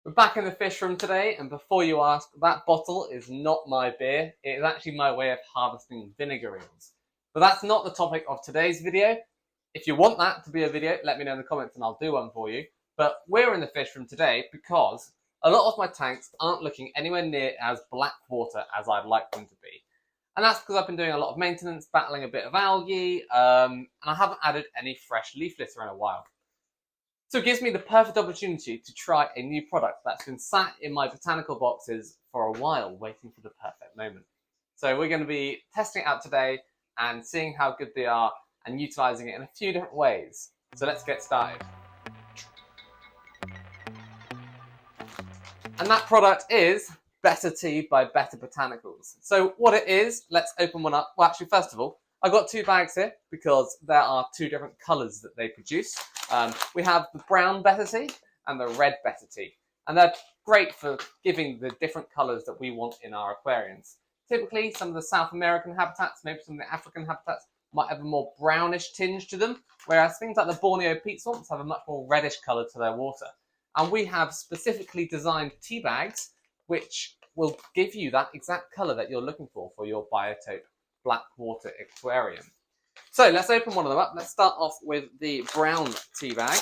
We're back in the fish room today, and before you ask, that bottle is not my beer. It is actually my way of harvesting vinegar eels. But that's not the topic of today's video. If you want that to be a video, let me know in the comments and I'll do one for you. But we're in the fish room today because a lot of my tanks aren't looking anywhere near as blackwater as I'd like them to be. And that's because I've been doing a lot of maintenance, battling a bit of algae, and I haven't added any fresh leaf litter in a while. So it gives me the perfect opportunity to try a new product that's been sat in my botanical boxes for a while, waiting for the perfect moment. So we're going to be testing it out today and seeing how good they are and utilising it in a few different ways. So let's get started. And that product is Betta Tea by Betta Botanicals. So what it is, let's open one up. Well, actually, first of all, I've got two bags here because there are two different colours that they produce. We have the brown Betta Tea and the red Betta Tea. And they're great for giving the different colours that we want in our aquariums. Typically, some of the South American habitats, maybe some of the African habitats, might have a more brownish tinge to them, whereas things like the Borneo peat swamps have a much more reddish colour to their water. And we have specifically designed tea bags which will give you that exact colour that you're looking for your biotope blackwater aquarium. So let's open one of them up. Let's start off with the brown tea bag.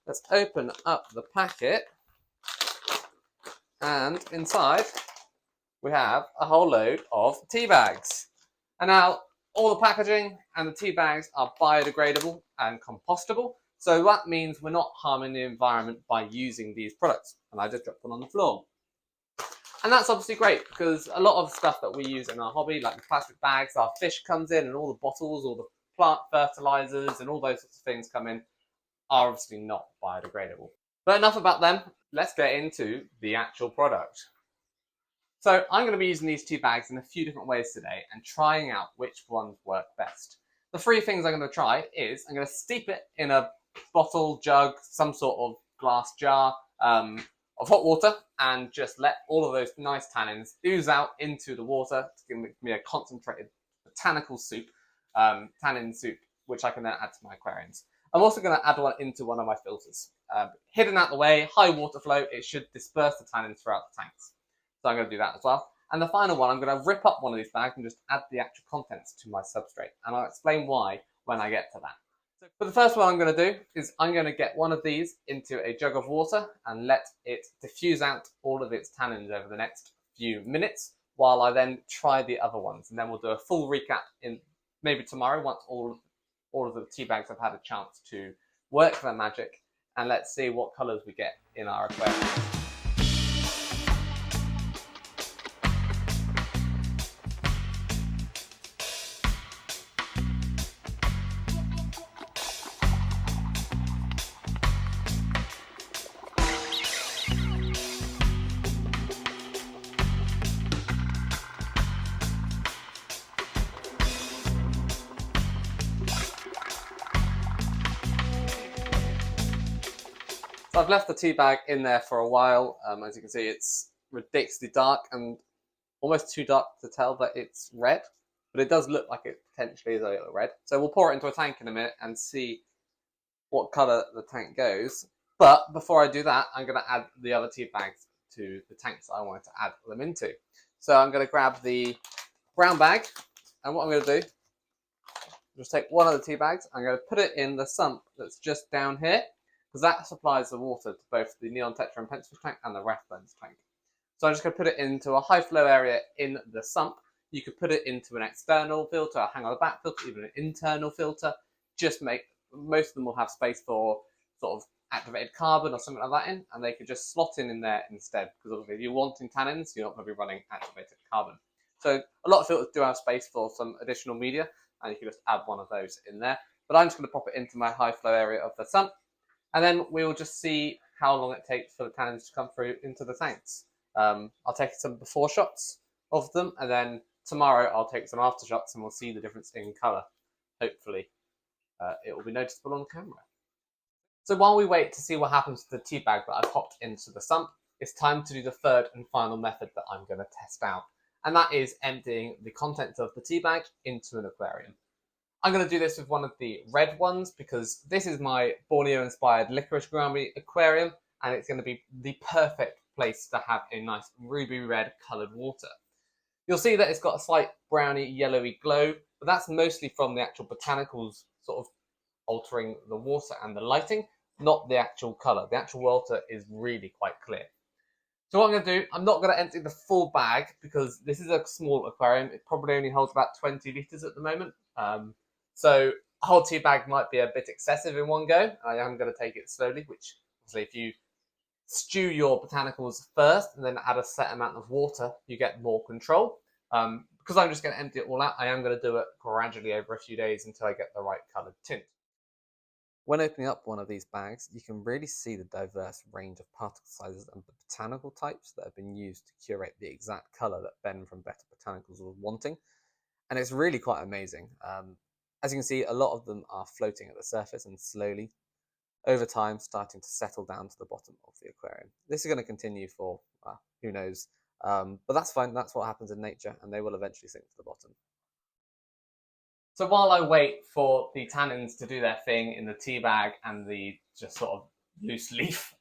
Let's open up the packet, and inside we have a whole load of tea bags. And now all the packaging and the tea bags are biodegradable and compostable, so that means we're not harming the environment by using these products. And I just dropped one on the floor. And that's obviously great because a lot of the stuff that we use in our hobby, like the plastic bags, our fish comes in, and all the bottles, all the plant fertilizers and all those sorts of things come in, are obviously not biodegradable. But enough about them, let's get into the actual product. So I'm going to be using these tea bags in a few different ways today and trying out which ones work best. The three things I'm going to try is I'm going to steep it in a bottle, jug, some sort of glass jar, of hot water, and just let all of those nice tannins ooze out into the water to give me a concentrated botanical soup, tannin soup, which I can then add to my aquariums. I'm also going to add one into one of my filters. Hidden out the way, high water flow, it should disperse the tannins throughout the tanks. So I'm going to do that as well. And the final one, I'm going to rip up one of these bags and just add the actual contents to my substrate. And I'll explain why when I get to that. So for the first one I'm going to do is I'm going to get one of these into a jug of water and let it diffuse out all of its tannins over the next few minutes while I then try the other ones. And then we'll do a full recap in maybe tomorrow once all of the tea bags have had a chance to work their magic, and let's see what colours we get in our aquarium. So I've left the tea bag in there for a while. As you can see, it's ridiculously dark and almost too dark to tell that it's red, but it does look like it potentially is a little red. So we'll pour it into a tank in a minute and see what colour the tank goes. But before I do that, I'm going to add the other tea bags to the tanks I wanted to add them into. So I'm going to grab the brown bag, and what I'm going to do, just take one of the tea bags, I'm going to put it in the sump that's just down here, because that supplies the water to both the neon tetra and pencil tank and the rathbones tank. So I'm just going to put it into a high flow area in the sump. You could put it into an external filter, hang on the back filter, even an internal filter. Just make, most of them will have space for sort of activated carbon or something like that in, and they could just slot in there instead, because obviously if you're wanting tannins, you're not going to be running activated carbon. So a lot of filters do have space for some additional media, and you can just add one of those in there. But I'm just going to pop it into my high flow area of the sump. And then we'll just see how long it takes for the tannins to come through into the tanks. I'll take some before shots of them, and then tomorrow I'll take some after shots and we'll see the difference in colour. Hopefully it will be noticeable on camera. So while we wait to see what happens to the tea bag that I've popped into the sump, it's time to do the third and final method that I'm going to test out. And that is emptying the contents of the tea bag into an aquarium. I'm going to do this with one of the red ones because this is my Borneo-inspired licorice gourami aquarium, and it's going to be the perfect place to have a nice ruby red coloured water. You'll see that it's got a slight browny yellowy glow, but that's mostly from the actual botanicals sort of altering the water and the lighting, not the actual colour. The actual water is really quite clear. So what I'm going to do, I'm not going to empty the full bag because this is a small aquarium. It probably only holds about 20 litres at the moment. So a whole tea bag might be a bit excessive in one go. I am going to take it slowly, which obviously if you stew your botanicals first and then add a set amount of water, you get more control. Because I'm just going to empty it all out, I am going to do it gradually over a few days until I get the right coloured tint. When opening up one of these bags, you can really see the diverse range of particle sizes and botanical types that have been used to curate the exact colour that Ben from Betta Botanicals was wanting. And it's really quite amazing. As you can see, a lot of them are floating at the surface and slowly, over time, starting to settle down to the bottom of the aquarium. This is going to continue for, well, who knows. But that's fine. That's what happens in nature, and they will eventually sink to the bottom. So while I wait for the tannins to do their thing in the tea bag and the just sort of loose leaf,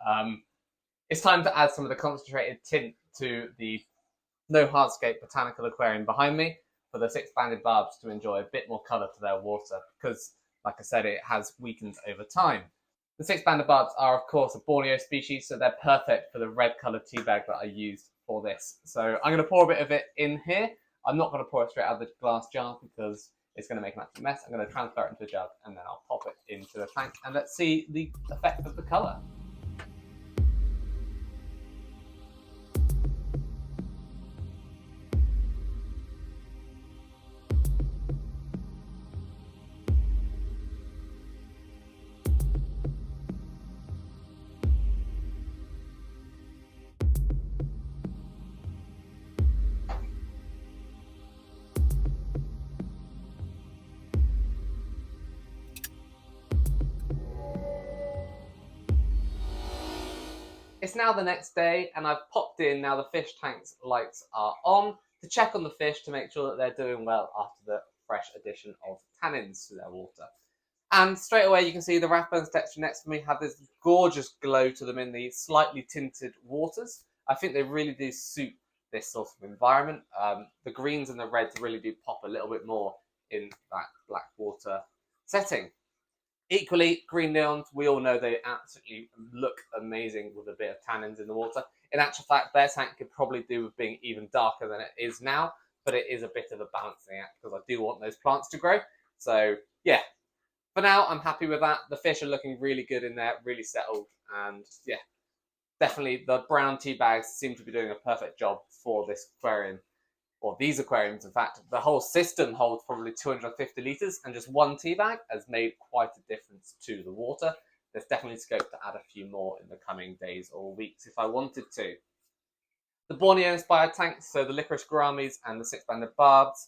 it's time to add some of the concentrated tint to the no hardscape botanical aquarium behind me for the six-banded barbs to enjoy a bit more colour to their water because, like I said, it has weakened over time. The six-banded barbs are, of course, a Borneo species, so they're perfect for the red-coloured tea bag that I used for this. So I'm going to pour a bit of it in here. I'm not going to pour it straight out of the glass jar because it's going to make an absolute mess. I'm going to transfer it into a jug and then I'll pop it into the tank and let's see the effect of the colour. It's now the next day and I've popped in, now the fish tank's lights are on, to check on the fish to make sure that they're doing well after the fresh addition of tannins to their water. And straight away you can see the Rathbones texture next to me have this gorgeous glow to them in the slightly tinted waters. I think they really do suit this sort of environment. The greens and the reds really do pop a little bit more in that blackwater setting. Equally, green neons, we all know they absolutely look amazing with a bit of tannins in the water. In actual fact, their tank could probably do with being even darker than it is now, but it is a bit of a balancing act because I do want those plants to grow. So yeah, for now, I'm happy with that. The fish are looking really good in there, really settled, and yeah, definitely the brown tea bags seem to be doing a perfect job for this aquarium. Or these aquariums, in fact. The whole system holds probably 250 litres and just one tea bag has made quite a difference to the water. There's definitely scope to add a few more in the coming days or weeks if I wanted to. The Borneo inspired tanks, so the licorice gouramis and the six-banded barbs,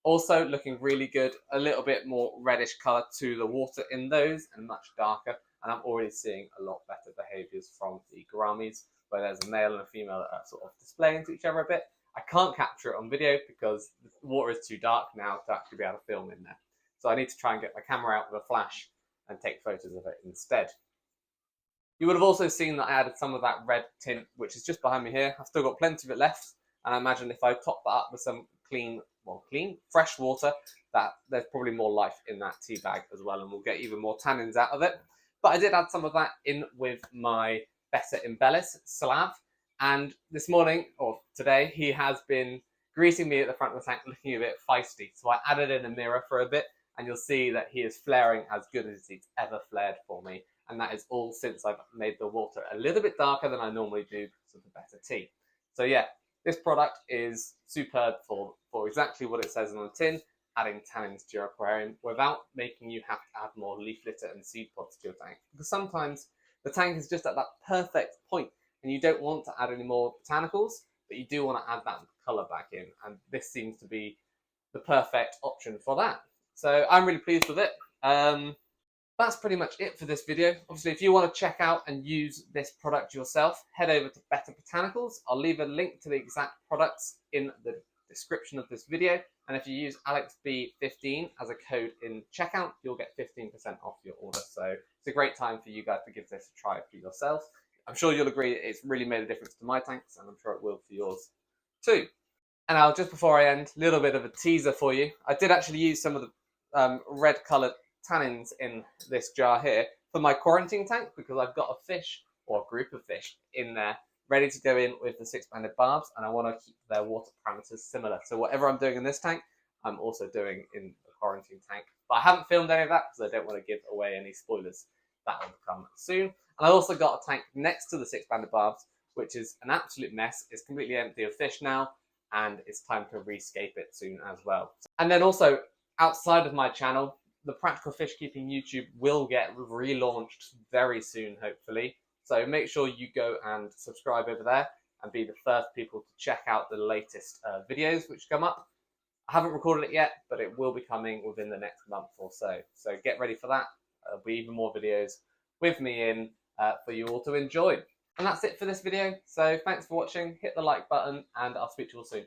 also looking really good. A little bit more reddish colour to the water in those and much darker. And I'm already seeing a lot better behaviours from the gouramis, where there's a male and a female that are sort of displaying to each other a bit. I can't capture it on video because the water is too dark now to actually be able to film in there. So I need to try and get my camera out with a flash and take photos of it instead. You would have also seen that I added some of that red tint, which is just behind me here. I've still got plenty of it left. And I imagine if I top that up with some fresh water, that there's probably more life in that tea bag as well. And we'll get even more tannins out of it. But I did add some of that in with my Betta Embellis Slav. And this morning, or today, he has been greeting me at the front of the tank looking a bit feisty. So I added in a mirror for a bit, and you'll see that he is flaring as good as he's ever flared for me. And that is all since I've made the water a little bit darker than I normally do because of the Betta tea. So yeah, this product is superb for exactly what it says on the tin, adding tannins to your aquarium without making you have to add more leaf litter and seed pods to your tank. Because sometimes the tank is just at that perfect point and you don't want to add any more botanicals, but you do want to add that colour back in. And this seems to be the perfect option for that. So I'm really pleased with it. That's pretty much it for this video. Obviously, if you want to check out and use this product yourself, head over to Betta Botanicals. I'll leave a link to the exact products in the description of this video. And if you use AlexB15 as a code in checkout, you'll get 15% off your order. So it's a great time for you guys to give this a try for yourself. I'm sure you'll agree it's really made a difference to my tanks, and I'm sure it will for yours too. And now, just before I end, a little bit of a teaser for you. I did actually use some of the red coloured tannins in this jar here for my quarantine tank, because I've got a fish, or a group of fish, in there ready to go in with the 6-banded barbs, and I want to keep their water parameters similar. So whatever I'm doing in this tank, I'm also doing in the quarantine tank. But I haven't filmed any of that because I don't want to give away any spoilers. That will come soon. And I also got a tank next to the 6-banded barbs, which is an absolute mess. It's completely empty of fish now, and it's time to rescape it soon as well. And then also, outside of my channel, the Practical Fish Keeping YouTube will get relaunched very soon, hopefully. So make sure you go and subscribe over there and be the first people to check out the latest videos which come up. I haven't recorded it yet, but it will be coming within the next month or so. So get ready for that. There'll be even more videos with me in for you all to enjoy. And that's it for this video. So thanks for watching. Hit the like button, and I'll speak to you all soon.